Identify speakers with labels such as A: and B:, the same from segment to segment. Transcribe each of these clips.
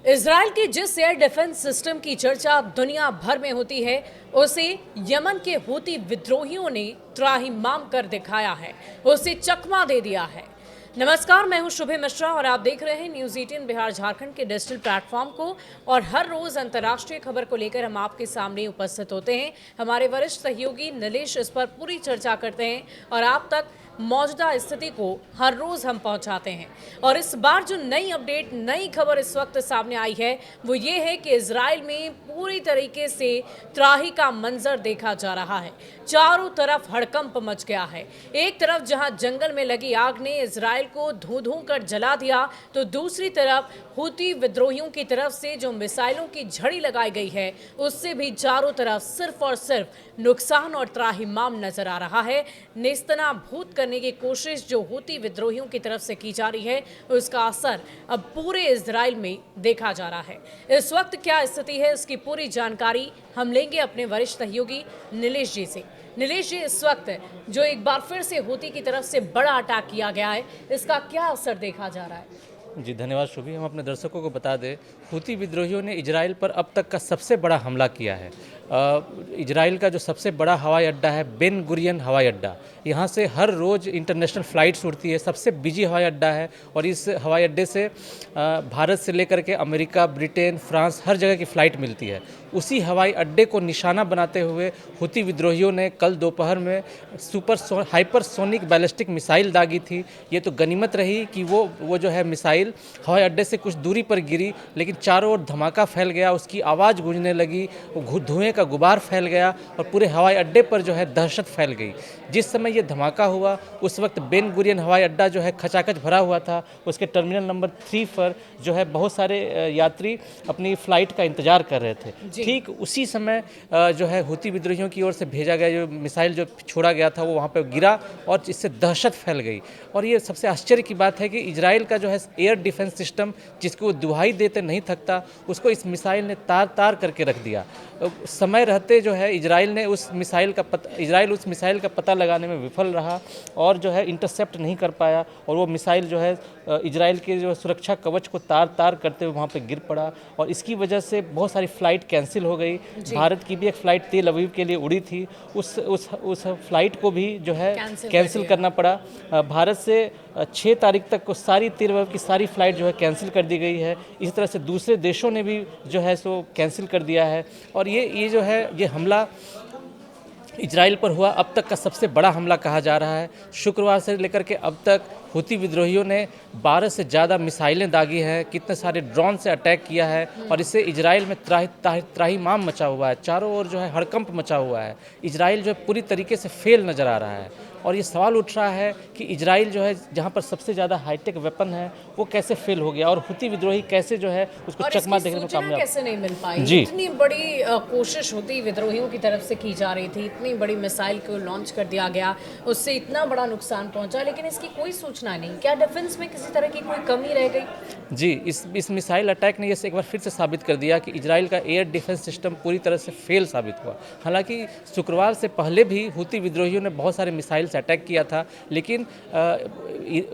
A: Israel के जिस air defence system की चर्चा दुनिया भर में होती है, उसे यमन के हूती विद्रोहियों ने त्राहिमाम कर दिखाया है, उसे चकमा दे दिया है। नमस्कार, मैं हूं शुभे मिश्रा और आप देख रहे हैं न्यूज 18 बिहार झारखंड के डिजिटल प्लेटफॉर्म को। और हर रोज अंतर्राष्ट्रीय खबर को लेकर हम आपके सामने उपस्थित होते हैं। हमारे वरिष्ठ सहयोगी नीलेश इस पर पूरी चर्चा करते हैं और आप तक मौजूदा स्थिति को हर रोज हम पहुंचाते हैं। और इस बार जो नई अपडेट, नई खबर इस वक्त सामने आई है वो ये है कि इजराइल में पूरी तरीके से त्राही का मंजर देखा जा रहा है। चारों तरफ हड़कंप मच गया है। एक तरफ जहां जंगल में लगी आग ने इजराइल को धू धू कर जला दिया, तो दूसरी तरफ हूती विद्रोहियों की तरफ से जो मिसाइलों की झड़ी लगाई गई है, उससे भी चारों तरफ सिर्फ और सिर्फ नुकसान और त्राहिमाम नजर आ रहा है। नेस्तनाबूद करने की कोशिश जो हूती विद्रोहियों की तरफ से की जा रही है, उसका असर अब पूरे इजराइल में देखा जा रहा है। इस वक्त क्या स्थिति है, इसकी पूरी जानकारी हम लेंगे अपने वरिष्ठ सहयोगी नीलेश जी से। नीलेश जी, इस वक्त जो एक बार फिर से हूती की तरफ से बड़ा अटैक किया गया है, इसका क्या असर देखा जा रहा है?
B: जी धन्यवाद शुभी। हम अपने दर्शकों को बता दें, हूती विद्रोहियों ने इजराइल पर अब तक का सबसे बड़ा हमला किया है। इजराइल का जो सबसे बड़ा हवाई अड्डा है बेन गुरियन हवाई अड्डा, यहाँ से हर रोज़ इंटरनेशनल फ़्लाइट्स उड़ती है। सबसे बिजी हवाई अड्डा है और इस हवाई अड्डे से भारत से लेकर के अमेरिका, ब्रिटेन, फ्रांस हर जगह की फ़्लाइट मिलती है। उसी हवाई अड्डे को निशाना बनाते हुए हूती विद्रोहियों ने कल दोपहर में हाइपरसोनिक बैलिस्टिक मिसाइल दागी थी। ये तो गनीमत रही कि वो जो है मिसाइल हवाई अड्डे से कुछ दूरी पर गिरी, लेकिन चारों ओर धमाका फैल गया, उसकी आवाज़ गूंजने लगी, धुएं का गुबार फैल गया और पूरे हवाई अड्डे पर जो है दहशत फैल गई। जिस समय ये धमाका हुआ उस वक्त बेन गुरियन हवाई अड्डा जो है खचाखच भरा हुआ था। उसके टर्मिनल नंबर 3 पर जो है बहुत सारे यात्री अपनी फ़्लाइट का इंतज़ार कर रहे थे। ठीक उसी समय जो है हूती विद्रोहियों की ओर से भेजा गया जो मिसाइल जो छोड़ा गया था वो वहाँ पर गिरा और इससे दहशत फैल गई। और ये सबसे आश्चर्य की बात है कि इजराइल का जो है एयर डिफेंस सिस्टम, जिसको दुहाई देते नहीं थकता, उसको इस मिसाइल ने तार तार करके रख दिया। समय रहते जो है इजराइल उस मिसाइल का पता लगाने में विफल रहा और जो है इंटरसेप्ट नहीं कर पाया और वो मिसाइल जो है इजराइल के जो सुरक्षा कवच को तार तार करते हुए वहाँ पे गिर पड़ा और इसकी वजह से बहुत सारी फ़्लाइट कैंसिल हो गई। भारत की भी एक फ़्लाइट तेल अवीव के लिए उड़ी थी, उस फ्लाइट को भी जो है कैंसिल करना पड़ा। भारत से 6 तारीख तक को सारी तेल अवीव की सारी फ़्लाइट जो है कैंसिल कर दी गई है। इसी तरह से दूसरे देशों ने भी जो है सो कैंसिल कर दिया है। और ये जो है ये हमला इजराइल पर हुआ अब तक का सबसे बड़ा हमला कहा जा रहा है। शुक्रवार से लेकर के अब तक हूती विद्रोहियों ने 12 से ज़्यादा मिसाइलें दागी हैं, कितने सारे ड्रोन से अटैक किया है और इससे इजराइल में त्राहिमाम मचा हुआ है। चारों ओर जो है हड़कंप मचा हुआ है। इजराइल जो है पूरी तरीके से फेल नज़र आ रहा है और ये सवाल उठ रहा है कि इजराइल जो है जहाँ पर सबसे ज़्यादा हाईटेक वेपन है वो कैसे फेल हो गया और हूती विद्रोही कैसे जो है उसको चकमा देखने में कामयाब
A: कैसे नहीं मिल पाई। इतनी बड़ी कोशिश हूती विद्रोहियों की तरफ से की जा रही थी, इतनी बड़ी मिसाइल को लॉन्च कर दिया गया, उससे इतना बड़ा नुकसान पहुंचा, लेकिन इसकी कोई सूचना नहीं। क्या डिफेंस में किसी तरह की कोई कमी रह गई?
B: जी, इस मिसाइल अटैक ने ये एक बार फिर से साबित कर दिया कि इजराइल का एयर डिफेंस सिस्टम पूरी तरह से फेल साबित हुआ। हालांकि शुक्रवार से पहले भी हूती विद्रोहियों ने बहुत सारे मिसाइल से अटैक किया था, लेकिन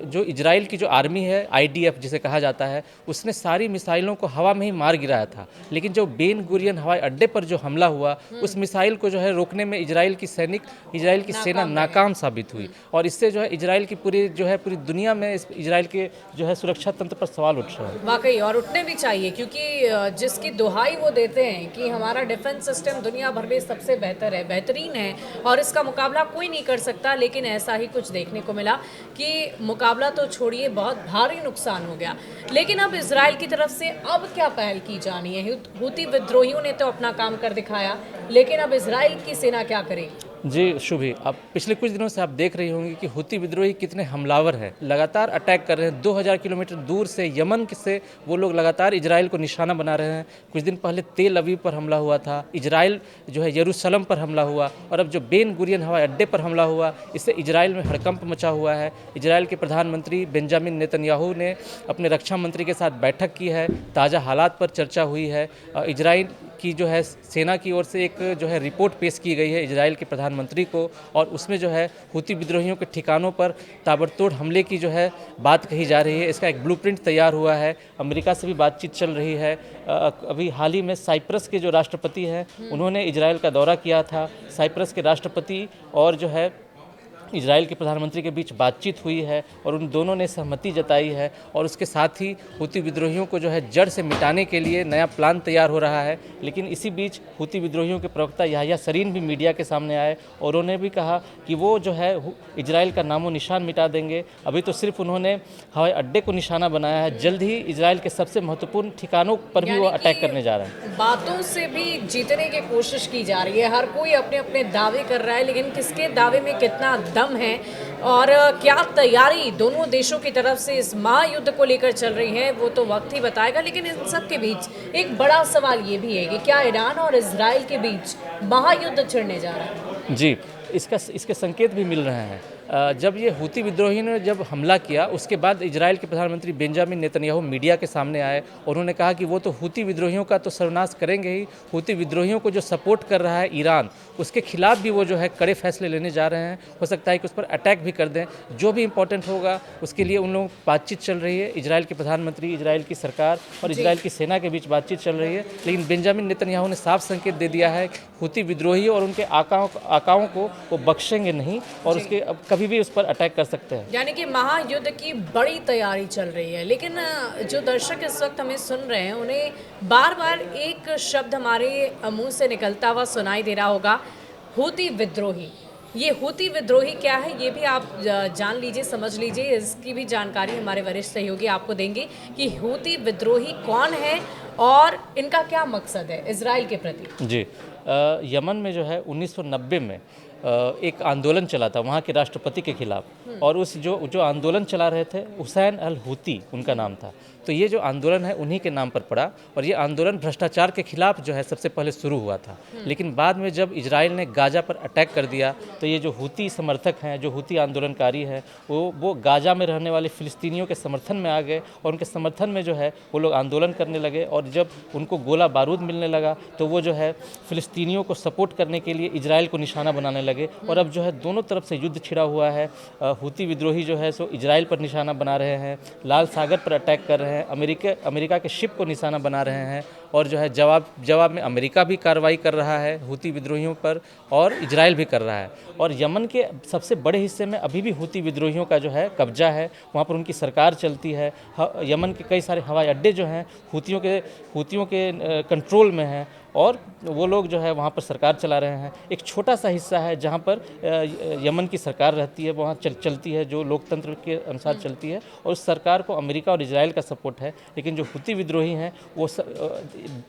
B: जो इजराइल की जो आर्मी है, IDF जिसे कहा जाता है, उसने सारी मिसाइलों को हवा में ही मार गिराया था। लेकिन जो बेन गुरियन हवाई अड्डे पर जो हमला हुआ उस मिसाइल को जो है रोकने में इजराइल की सेना नाकाम साबित हुई और इससे जो है इजराइल की पूरी दुनिया में इजराइल के जो है सुरक्षा तंत्र पर सवाल उठ रहा है।
A: वाकई, और उठने भी चाहिए, क्योंकि जिसकी दुहाई वो देते हैं कि हमारा डिफेंस सिस्टम दुनिया भर में सबसे बेहतर है, बेहतरीन है और इसका मुकाबला कोई नहीं कर सकता, लेकिन ऐसा ही कुछ देखने को मिला कि मुकाबला तो छोड़िए, बहुत भारी नुकसान हो गया। लेकिन अब इजराइल की तरफ से अब क्या पहल की जानी है? हूती विद्रोहियों ने तो अपना काम कर दिखाया, लेकिन अब इजराइल की सेना क्या करेगी?
B: जी शुभी, अब पिछले कुछ दिनों से आप देख रही होंगी कि हूती विद्रोही कितने हमलावर हैं, लगातार अटैक कर रहे हैं। 2000 किलोमीटर दूर से यमन से वो लोग लगातार इजराइल को निशाना बना रहे हैं। कुछ दिन पहले तेल अवीव पर हमला हुआ था, इजराइल जो है यरूशलेम पर हमला हुआ और अब जो बेन गुरियन हवाई अड्डे पर हमला हुआ, इससे इजराइल में हड़कंप मचा हुआ है। इजराइल के प्रधानमंत्री बेंजामिन नेतन्याहू ने अपने रक्षा मंत्री के साथ बैठक की है, ताज़ा हालात पर चर्चा हुई है। इजराइल की जो है सेना की ओर से एक जो है रिपोर्ट पेश की गई है इजराइल के प्रधानमंत्री को, और उसमें जो है हूती विद्रोहियों के ठिकानों पर ताबड़तोड़ हमले की जो है बात कही जा रही है। इसका एक ब्लूप्रिंट तैयार हुआ है, अमेरिका से भी बातचीत चल रही है। अभी हाल ही में साइप्रस के जो राष्ट्रपति हैं उन्होंने इजराइल का दौरा किया था। साइप्रस के राष्ट्रपति और जो है इजराइल के प्रधानमंत्री के बीच बातचीत हुई है और उन दोनों ने सहमति जताई है, और उसके साथ ही हूती विद्रोहियों को जो है जड़ से मिटाने के लिए नया प्लान तैयार हो रहा है। लेकिन इसी बीच हूती विद्रोहियों के प्रवक्ता याह्या सरीन भी मीडिया के सामने आए और उन्होंने भी कहा कि वो जो है इजराइल का नामो निशान मिटा देंगे। अभी तो सिर्फ उन्होंने हवाई अड्डे को निशाना बनाया है, जल्द ही इजराइल के सबसे महत्वपूर्ण ठिकानों पर भी वो अटैक करने जा रहे हैं।
A: बातों से भी जीतने की कोशिश की जा रही है, हर कोई अपने अपने दावे कर रहा है, लेकिन किसके दावे में कितना दम है और क्या तैयारी दोनों देशों की तरफ से इस महायुद्ध को लेकर चल रही है वो तो वक्त ही बताएगा। लेकिन इन सब के बीच एक बड़ा सवाल ये भी है कि क्या ईरान और इजराइल के बीच महायुद्ध छिड़ने जा रहा है?
B: जी, इसके संकेत भी मिल रहे हैं। जब ये हूती विद्रोहियों ने जब हमला किया उसके बाद इजराइल के प्रधानमंत्री बेंजामिन नेतन्याहू मीडिया के सामने आए और उन्होंने कहा कि वो तो हूती विद्रोहियों का तो सर्वनाश करेंगे ही, हूती विद्रोहियों को जो सपोर्ट कर रहा है ईरान, उसके खिलाफ भी वो जो है कड़े फैसले लेने जा रहे हैं। हो सकता है कि उस पर अटैक भी कर दें, जो भी इंपॉर्टेंट होगा उसके लिए उन लोगों की बातचीत चल रही है। इजराइल के प्रधानमंत्री, इजराइल की सरकार और इजराइल की सेना के बीच बातचीत चल रही है। लेकिन बेंजामिन नेतन्याहू ने साफ संकेत दे दिया है हूती विद्रोहियों और उनके आकाओं को वो बख्शेंगे नहीं और उसके अब कभी भी उस पर अटैक कर सकते हैं।
A: यानी कि महायुद्ध की बड़ी तैयारी चल रही है। लेकिन जो दर्शक इस वक्त हमें सुन रहे हैं उन्हें बार बार एक शब्द हमारे मुंह से निकलता हुआ सुनाई दे रहा होगा, हूती विद्रोही। ये हूती विद्रोही क्या है ये भी आप जान लीजिए, समझ लीजिए। इसकी भी जानकारी हमारे वरिष्ठ सहयोगी आपको देंगे कि हूती विद्रोही कौन है और इनका क्या मकसद है इजराइल के प्रति।
B: जी, यमन में जो है 1990 में एक आंदोलन चला था वहाँ के राष्ट्रपति के खिलाफ, और उस जो आंदोलन चला रहे थे हुसैन अल हूती उनका नाम था। तो ये जो आंदोलन है उन्हीं के नाम पर पड़ा, और ये आंदोलन भ्रष्टाचार के खिलाफ जो है सबसे पहले शुरू हुआ था। लेकिन बाद में जब इजराइल ने गाजा पर अटैक कर दिया तो ये जो हूती समर्थक हैं, जो हूती आंदोलनकारी हैं, वो गाजा में रहने वाले फ़िलिस्तीनियों के समर्थन में आ गए और उनके समर्थन में जो है वो लोग आंदोलन करने लगे। और जब उनको गोला बारूद मिलने लगा तो वो जो है फ़िलिस्तीनियों को सपोर्ट करने के लिए इजराइल को निशाना बनाने लगे। और अब जो है दोनों तरफ से युद्ध छिड़ा हुआ है। हूती विद्रोही जो है सो इजराइल पर निशाना बना रहे हैं, लाल सागर पर अटैक कर रहे हैं, अमेरिका के शिप को निशाना बना रहे हैं, और जो है जवाब में अमेरिका भी कार्रवाई कर रहा है हूती विद्रोहियों पर और इजराइल भी कर रहा है। और यमन के सबसे बड़े हिस्से में अभी भी हूती विद्रोहियों का जो है कब्जा है, वहाँ पर उनकी सरकार चलती है। यमन के कई सारे हवाई अड्डे जो हैं हूतियों के कंट्रोल में हैं और वो लोग जो है वहाँ पर सरकार चला रहे हैं। एक छोटा सा हिस्सा है जहाँ पर यमन की सरकार रहती है, वहाँ चलती है, जो लोकतंत्र के अनुसार चलती है, और उस सरकार को अमेरिका और इजराइल का सपोर्ट है। लेकिन जो हूती विद्रोही हैं वो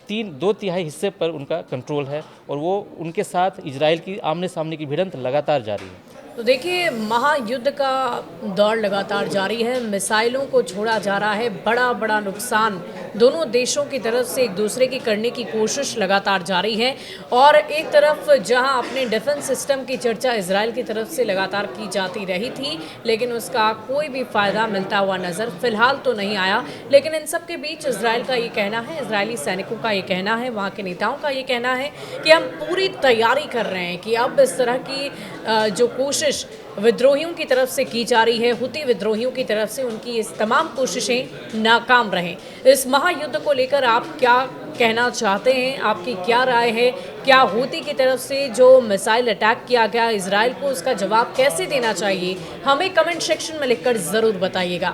B: 2/3 हिस्से पर उनका कंट्रोल है, और वो उनके साथ इजराइल की आमने सामने की भिड़ंत लगातार जारी है।
A: तो देखिए, महायुद्ध का दौर लगातार जारी है, मिसाइलों को छोड़ा जा रहा है, बड़ा बड़ा नुकसान दोनों देशों की तरफ से एक दूसरे की करने की कोशिश लगातार जारी है। और एक तरफ जहां अपने डिफेंस सिस्टम की चर्चा इजराइल की तरफ से लगातार की जाती रही थी, लेकिन उसका कोई भी फ़ायदा मिलता हुआ नज़र फिलहाल तो नहीं आया। लेकिन इन सब के बीच इजराइल का ये कहना है, इजरायली सैनिकों का ये कहना है, वहाँ के नेताओं का ये कहना है कि हम पूरी तैयारी कर रहे हैं कि अब इस तरह की जो कोशिश विद्रोहियों की तरफ से की जा रही है, हूती विद्रोहियों की तरफ से, उनकी इस तमाम कोशिशें नाकाम रहें। इस महायुद्ध को लेकर आप क्या कहना चाहते हैं, आपकी क्या राय है? क्या हूती की तरफ से जो मिसाइल अटैक किया गया इजराइल को, उसका जवाब कैसे देना चाहिए? हमें कमेंट सेक्शन में लिखकर ज़रूर बताइएगा।